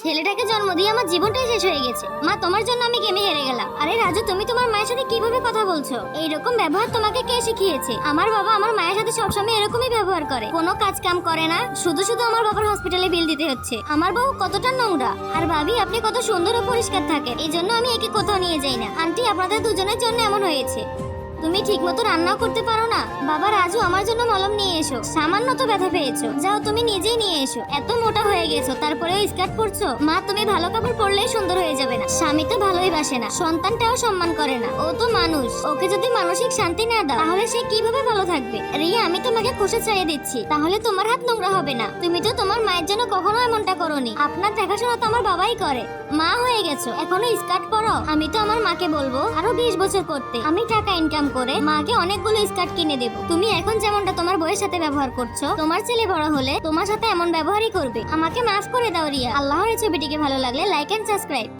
ছেলেটাকে জন্ম দিয়ে আমার জীবনটাই শেষ হয়ে গেছে। মা, তোমার জন্য আমি গেমে হেরে গেলাম। আরে রাজু, তুমি তোমার মায়ের সাথে কিভাবে কথা বলছো? এইরকম ব্যবহার তোমাকে কে শিখিয়েছে? আমার বাবা আমার মায়ের সাথে সবসময় এরকমই ব্যবহার করে, কোনো কাজ কাম করে না, শুধু শুধু আমার বাবার হসপিটালে বিল দিতে হচ্ছে। আমার বউ কতটা নোংরা। আর ভাবি, আপনি কত সুন্দর ও পরিষ্কার থাকেন, এই জন্য আমি একে কোথাও নিয়ে যাই না। আন্টি, আপনাদের দুজনের জন্য এমন হয়েছে। তুমি ঠিক মতো রান্নাও করতে পারো না। বাবা রাজু, আমার জন্য মলম নিয়ে এসো। সামান্য তো ব্যথা পেয়েছো, যাও তুমি নিজেই নিয়ে এসো। এত মোটা হয়ে গেছো, তারপরেও স্কার্ট পরছো। মা, তুমি ভালো কাপড় পরলেই সুন্দর হয়ে যাবে না? স্বামী তো ভালোই বাসে না, সন্তানটাও সম্মান করে না। ও তো মানুষ, ওকে যদি মানসিক শান্তি না দাও তাহলে সে কিভাবে ভালো থাকবে? রিয়া, আমি তোমাকে খোসা ছাড়িয়ে দিচ্ছি, তাহলে তোমার হাত নোংরা হবে না। তুমি তো তোমার মায়ের জন্য কখনো এমনটা করোনি। আপনার দেখাশোনা তো আমার বাবাই করে। মা হয়ে গেছো, এখনো স্কার্ট পরো? আমি তো আমার মাকে বলবো আরো 20 বছর করতে। আমি টাকা ইনকাম করে মাকে অনেকগুলো স্কার্ট কিনে দেবো। তুমি এখন যেমনটা তোমার বউয়ের সাথে ব্যবহার করছো, তোমার ছেলে বড় হলে তোমার সাথে এমন ব্যবহারই করবে। আমাকে মাফ করে দাও রিয়া। আল্লাহর এই ছবিটিকে ভালো লাগলে লাইক এন্ড সাবস্ক্রাইব।